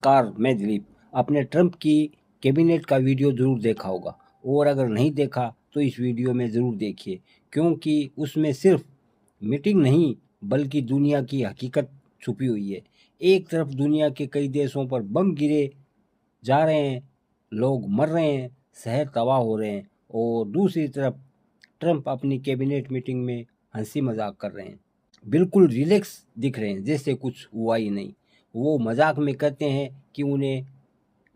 Car मैं दिलीप। आपने Trump की कैबिनेट का वीडियो ज़रूर देखा होगा, और अगर नहीं देखा तो इस वीडियो में ज़रूर देखिए, क्योंकि उसमें सिर्फ मीटिंग नहीं बल्कि दुनिया की हकीकत छुपी हुई है। एक तरफ दुनिया के कई देशों पर बम गिरे जा रहे हैं, लोग मर रहे हैं, शहर तबाह हो रहे हैं, और दूसरी तरफ ट्रंप अपनी कैबिनेट मीटिंग में हंसी मजाक कर रहे हैं। बिल्कुल रिलैक्स दिख रहे हैं, जैसे कुछ हुआ ही नहीं। वो मजाक में कहते हैं कि उन्हें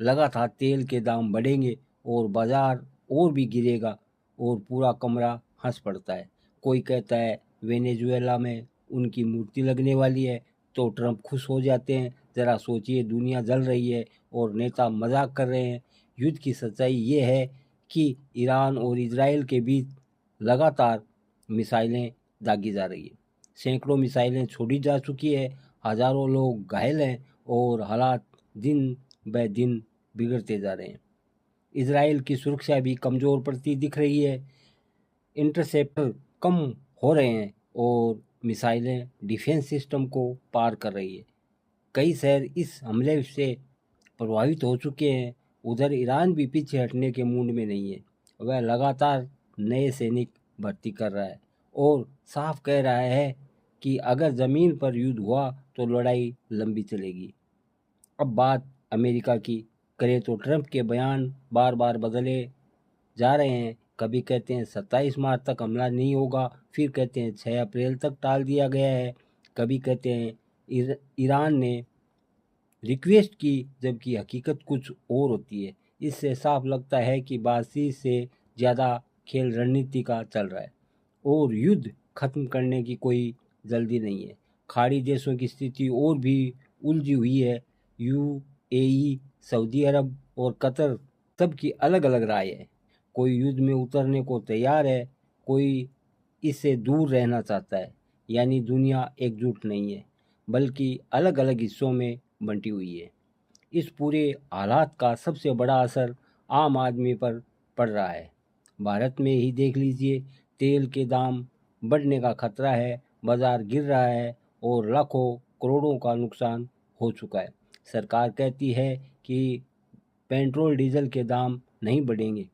लगा था तेल के दाम बढ़ेंगे और बाजार और भी गिरेगा, और पूरा कमरा हंस पड़ता है। कोई कहता है वेनेजुएला में उनकी मूर्ति लगने वाली है, तो ट्रंप खुश हो जाते हैं। ज़रा सोचिए, दुनिया जल रही है और नेता मजाक कर रहे हैं। युद्ध की सच्चाई ये है कि ईरान और इजराइल के बीच लगातार मिसाइलें दागी जा रही है। सैकड़ों मिसाइलें छोड़ी जा चुकी है, हजारों लोग घायल हैं, और हालात दिन ब दिन बिगड़ते जा रहे हैं। इजराइल की सुरक्षा भी कमज़ोर पड़ती दिख रही है। इंटरसेप्टर कम हो रहे हैं और मिसाइलें डिफेंस सिस्टम को पार कर रही है। कई शहर इस हमले से प्रभावित हो चुके हैं। उधर ईरान भी पीछे हटने के मूड में नहीं है। वह लगातार नए सैनिक भर्ती कर रहा है और साफ कह रहा है कि अगर ज़मीन पर युद्ध हुआ तो लड़ाई लंबी चलेगी। अब बात अमेरिका की करें तो ट्रंप के बयान बार बार बदले जा रहे हैं। कभी कहते हैं 27 मार्च तक हमला नहीं होगा, फिर कहते हैं 6 अप्रैल तक टाल दिया गया है। कभी कहते हैं ईरान ने रिक्वेस्ट की, जबकि हकीकत कुछ और होती है। इससे साफ लगता है कि बातचीत से ज़्यादा खेल रणनीति का चल रहा है, और युद्ध खत्म करने की कोई जल्दी नहीं है। खाड़ी देशों की स्थिति और भी उलझी हुई है। यूएई, सऊदी अरब और कतर, सबकी अलग अलग राय है। कोई युद्ध में उतरने को तैयार है, कोई इससे दूर रहना चाहता है। यानी दुनिया एकजुट नहीं है, बल्कि अलग अलग हिस्सों में बंटी हुई है। इस पूरे हालात का सबसे बड़ा असर आम आदमी पर पड़ रहा है। भारत में ही देख लीजिए, तेल के दाम बढ़ने का खतरा है, बाजार गिर रहा है, और लाखों करोड़ों का नुकसान हो चुका है। सरकार कहती है कि पेट्रोल डीजल के दाम नहीं बढ़ेंगे,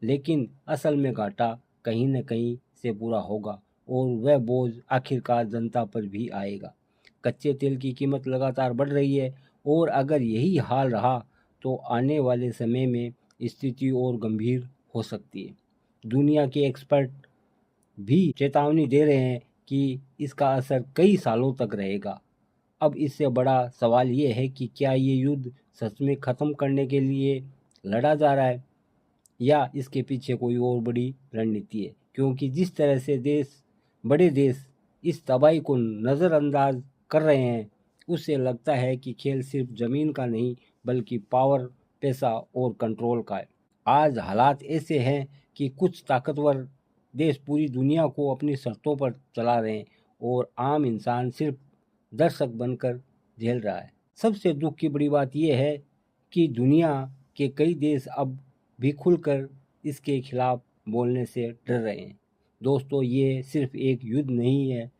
लेकिन असल में घाटा कहीं न कहीं से पूरा होगा, और वह बोझ आखिरकार जनता पर भी आएगा। कच्चे तेल की कीमत लगातार बढ़ रही है, और अगर यही हाल रहा तो आने वाले समय में स्थिति और गंभीर हो सकती है। दुनिया के एक्सपर्ट भी चेतावनी दे रहे हैं कि इसका असर कई सालों तक रहेगा। अब इससे बड़ा सवाल ये है कि क्या ये युद्ध सच में ख़त्म करने के लिए लड़ा जा रहा है, या इसके पीछे कोई और बड़ी रणनीति है। क्योंकि जिस तरह से बड़े देश इस तबाही को नज़रअंदाज कर रहे हैं, उससे लगता है कि खेल सिर्फ ज़मीन का नहीं बल्कि पावर, पैसा और कंट्रोल का है। आज हालात ऐसे हैं कि कुछ ताकतवर देश पूरी दुनिया को अपनी शर्तों पर चला रहे हैं, और आम इंसान सिर्फ दर्शक बनकर झेल रहा है। सबसे दुख की बड़ी बात यह है कि दुनिया के कई देश अब भी खुलकर इसके खिलाफ बोलने से डर रहे हैं। दोस्तों, ये सिर्फ एक युद्ध नहीं है,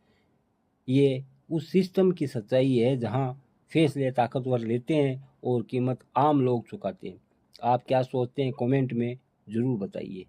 ये उस सिस्टम की सच्चाई है जहां फैसले ताकतवर लेते हैं और कीमत आम लोग चुकाते हैं। आप क्या सोचते हैं, कमेंट में ज़रूर बताइए।